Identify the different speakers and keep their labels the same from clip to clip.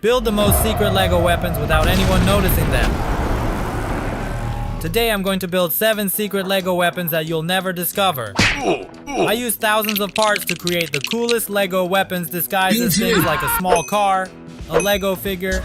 Speaker 1: Build the most secret LEGO weapons without anyone noticing them. Today I'm going to build 7 secret LEGO weapons that you'll never discover. I used thousands of parts to create the coolest LEGO weapons disguised as things like a small car, a LEGO figure,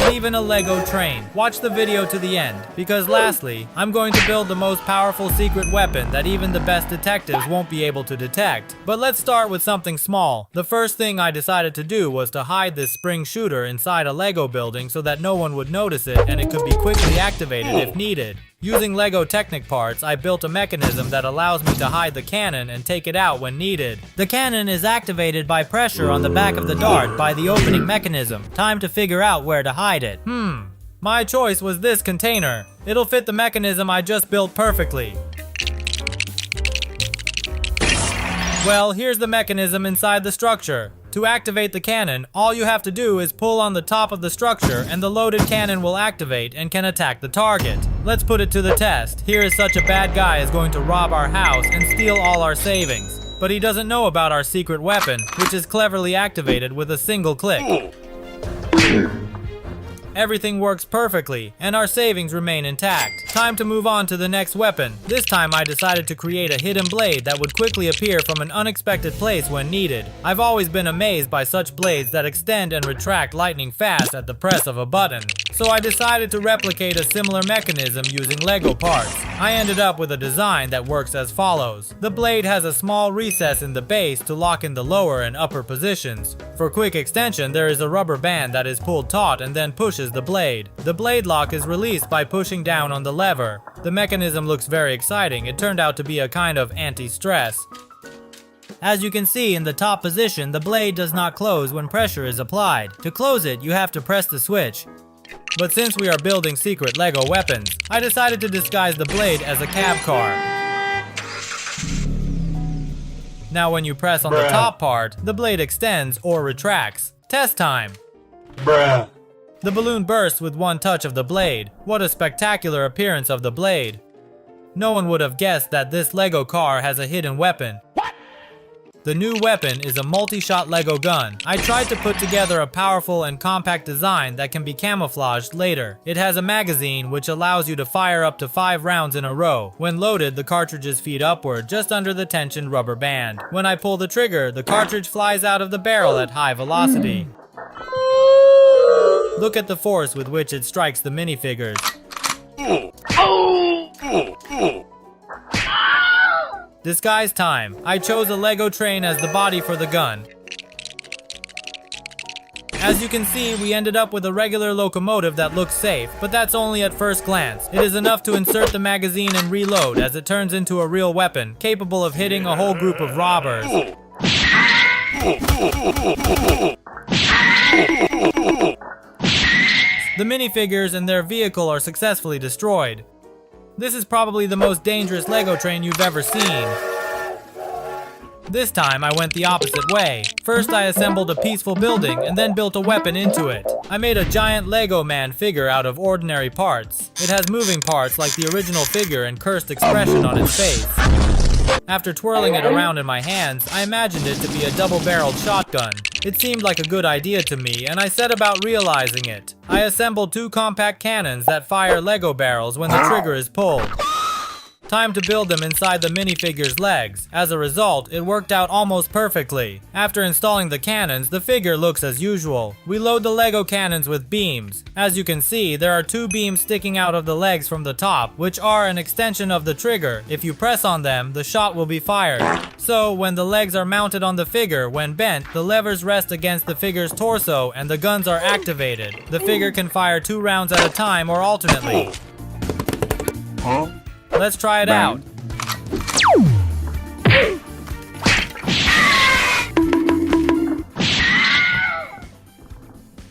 Speaker 1: and even a LEGO train. Watch the video to the end, because lastly, I'm going to build the most powerful secret weapon that even the best detectives won't be able to detect. But let's start with something small. The first thing I decided to do was to hide this spring shooter inside a LEGO building so that no one would notice it and it could be quickly activated if needed. Using LEGO Technic parts, I built a mechanism that allows me to hide the cannon and take it out when needed. The cannon is activated by pressure on the back of the dart by the opening mechanism. Time to figure out where to hide it. My choice was this container. It'll fit the mechanism I just built perfectly. Well, here's the mechanism inside the structure. To activate the cannon, all you have to do is pull on the top of the structure and the loaded cannon will activate and can attack the target. Let's put it to the test. Here is such a bad guy is going to rob our house and steal all our savings. But he doesn't know about our secret weapon, which is cleverly activated with a single click. Everything works perfectly, and our savings remain intact. Time to move on to the next weapon. This time I decided to create a hidden blade that would quickly appear from an unexpected place when needed. I've always been amazed by such blades that extend and retract lightning fast at the press of a button. So I decided to replicate a similar mechanism using LEGO parts. I ended up with a design that works as follows. The blade has a small recess in the base to lock in the lower and upper positions. For quick extension, there is a rubber band that is pulled taut and then pushes the blade. The blade lock is released by pushing down on the lever. The mechanism looks very exciting. It turned out to be a kind of anti-stress. As you can see in the top position, the blade does not close when pressure is applied. To close it, you have to press the switch. But since we are building secret LEGO weapons, I decided to disguise the blade as a cab car. Now when you press on the top part, the blade extends or retracts. Test time! The balloon bursts with one touch of the blade. What a spectacular appearance of the blade. No one would have guessed that this LEGO car has a hidden weapon. The new weapon is a multi-shot LEGO gun. I tried to put together a powerful and compact design that can be camouflaged later. It has a magazine which allows you to fire up to 5 rounds in a row. When loaded, the cartridges feed upward just under the tensioned rubber band. When I pull the trigger, the cartridge flies out of the barrel at high velocity. Look at the force with which it strikes the minifigures. Disguise time. I chose a LEGO train as the body for the gun. As you can see, we ended up with a regular locomotive that looks safe, but that's only at first glance. It is enough to insert the magazine and reload as it turns into a real weapon, capable of hitting a whole group of robbers. The minifigures and their vehicle are successfully destroyed. This is probably the most dangerous LEGO train you've ever seen. This time I went the opposite way. First I assembled a peaceful building and then built a weapon into it. I made a giant LEGO man figure out of ordinary parts. It has moving parts like the original figure and cursed expression on its face. After twirling it around in my hands, I imagined it to be a double-barreled shotgun. It seemed like a good idea to me, and I set about realizing it. I assembled 2 compact cannons that fire LEGO barrels when the trigger is pulled. Time to build them inside the minifigure's legs. As a result, it worked out almost perfectly. After installing the cannons, the figure looks as usual. We load the LEGO cannons with beams. As you can see, there are 2 beams sticking out of the legs from the top, which are an extension of the trigger. If you press on them, the shot will be fired. So, when the legs are mounted on the figure, when bent, the levers rest against the figure's torso and the guns are activated. The figure can fire 2 rounds at a time or alternately. Let's try it out.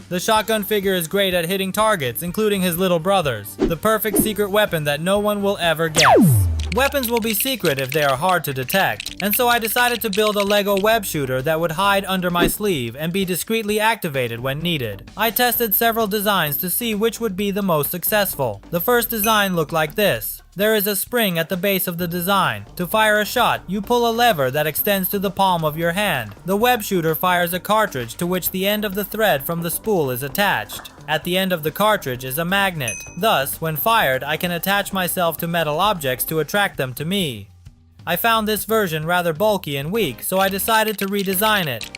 Speaker 1: The shotgun figure is great at hitting targets, including his little brothers. The perfect secret weapon that no one will ever guess. Weapons will be secret if they are hard to detect, and so I decided to build a Lego web shooter that would hide under my sleeve and be discreetly activated when needed. I tested several designs to see which would be the most successful. The first design looked like this. There is a spring at the base of the design. To fire a shot, you pull a lever that extends to the palm of your hand. The web shooter fires a cartridge to which the end of the thread from the spool is attached. At the end of the cartridge is a magnet. Thus, when fired, I can attach myself to metal objects to attract them to me. I found this version rather bulky and weak, so I decided to redesign it.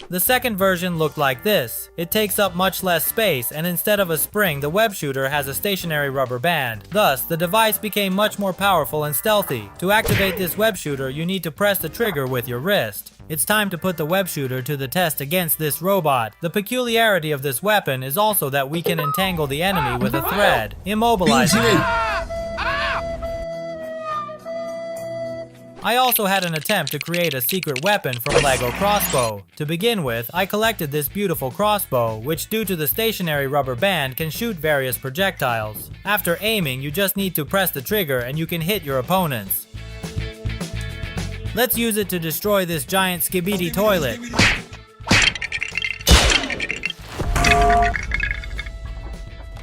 Speaker 1: The second version looked like this. It takes up much less space, and instead of a spring, the web shooter has a stationary rubber band. Thus, the device became much more powerful and stealthy. To activate this web shooter, you need to press the trigger with your wrist. It's time to put the web shooter to the test against this robot. The peculiarity of this weapon is also that we can entangle the enemy with a thread, immobilizing him. I also had an attempt to create a secret weapon from Lego crossbow. To begin with, I collected this beautiful crossbow, which due to the stationary rubber band can shoot various projectiles. After aiming, you just need to press the trigger and you can hit your opponents. Let's use it to destroy this giant skibidi toilet.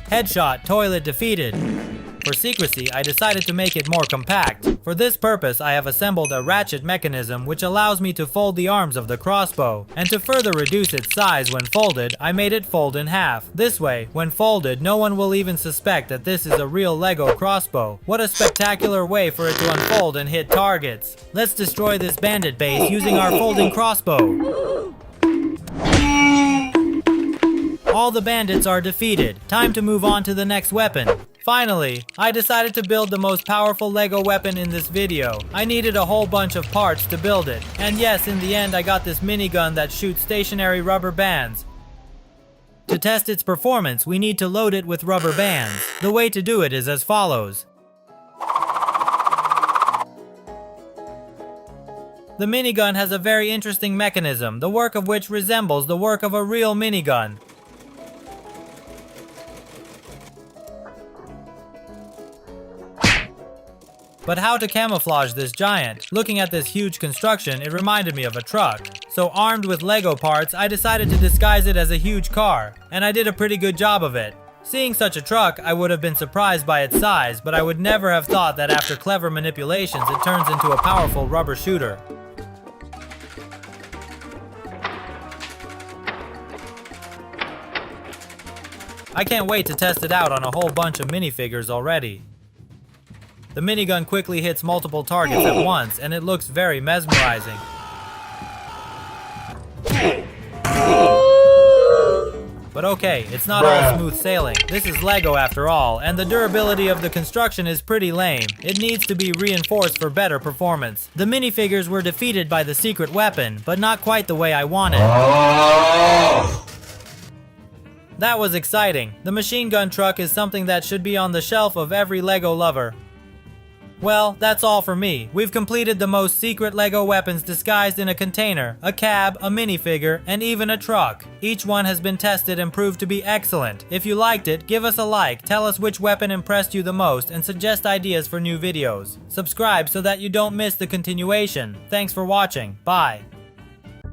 Speaker 1: Headshot, toilet defeated. For secrecy, I decided to make it more compact. For this purpose, I have assembled a ratchet mechanism which allows me to fold the arms of the crossbow. And to further reduce its size when folded, I made it fold in half. This way, when folded, no one will even suspect that this is a real Lego crossbow. What a spectacular way for it to unfold and hit targets. Let's destroy this bandit base using our folding crossbow. All the bandits are defeated. Time to move on to the next weapon. Finally, I decided to build the most powerful Lego weapon in this video. I needed a whole bunch of parts to build it. And yes, in the end I got this minigun that shoots stationary rubber bands. To test its performance, we need to load it with rubber bands. The way to do it is as follows. The minigun has a very interesting mechanism, the work of which resembles the work of a real minigun. But how to camouflage this giant? Looking at this huge construction, it reminded me of a truck. So armed with Lego parts, I decided to disguise it as a huge car. And I did a pretty good job of it. Seeing such a truck, I would have been surprised by its size, but I would never have thought that after clever manipulations, it turns into a powerful rubber shooter. I can't wait to test it out on a whole bunch of minifigures already. The minigun quickly hits multiple targets at once, and it looks very mesmerizing. But okay, it's not all smooth sailing. This is Lego after all, and the durability of the construction is pretty lame. It needs to be reinforced for better performance. The minifigures were defeated by the secret weapon, but not quite the way I wanted. That was exciting. The machine gun truck is something that should be on the shelf of every Lego lover. Well, that's all for me. We've completed the most secret Lego weapons disguised in a container, a cab, a minifigure, and even a truck. Each one has been tested and proved to be excellent. If you liked it, give us a like, tell us which weapon impressed you the most, and suggest ideas for new videos. Subscribe so that you don't miss the continuation. Thanks for watching. Bye.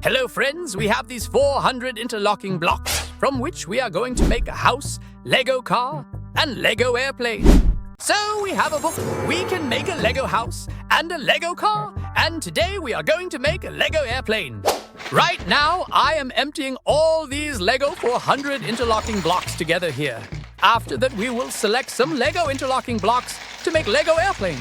Speaker 2: Hello friends, we have these 400 interlocking blocks from which we are going to make a house, Lego car, and Lego airplane. So we have a book. We can make a Lego house and a Lego car, and today we are going to make a Lego airplane. Right now, I am emptying all these Lego 400 interlocking blocks together here. After that, we will select some Lego interlocking blocks to make Lego airplane.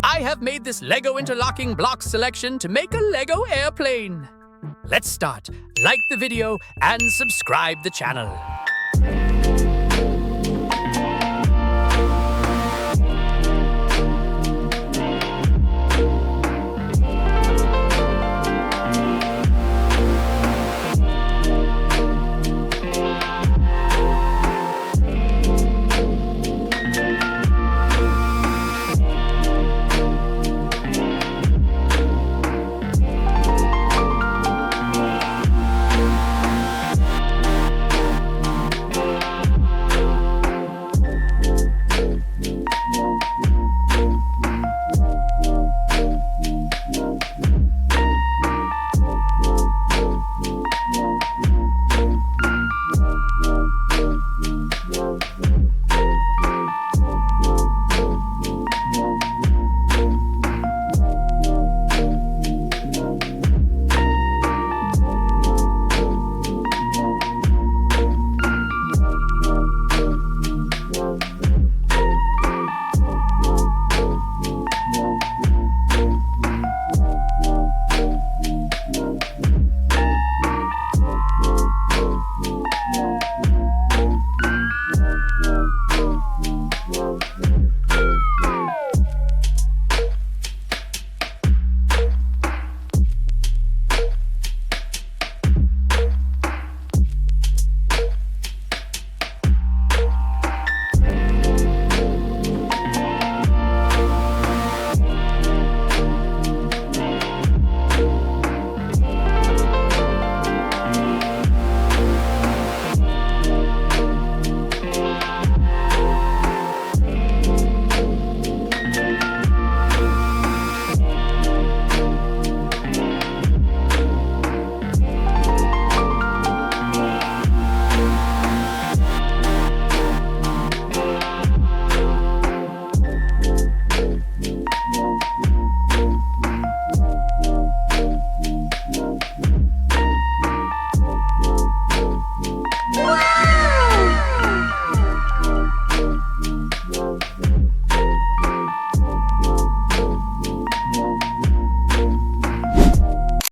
Speaker 2: I have made this Lego interlocking block selection to make a Lego airplane. Let's start. Like the video and subscribe the channel.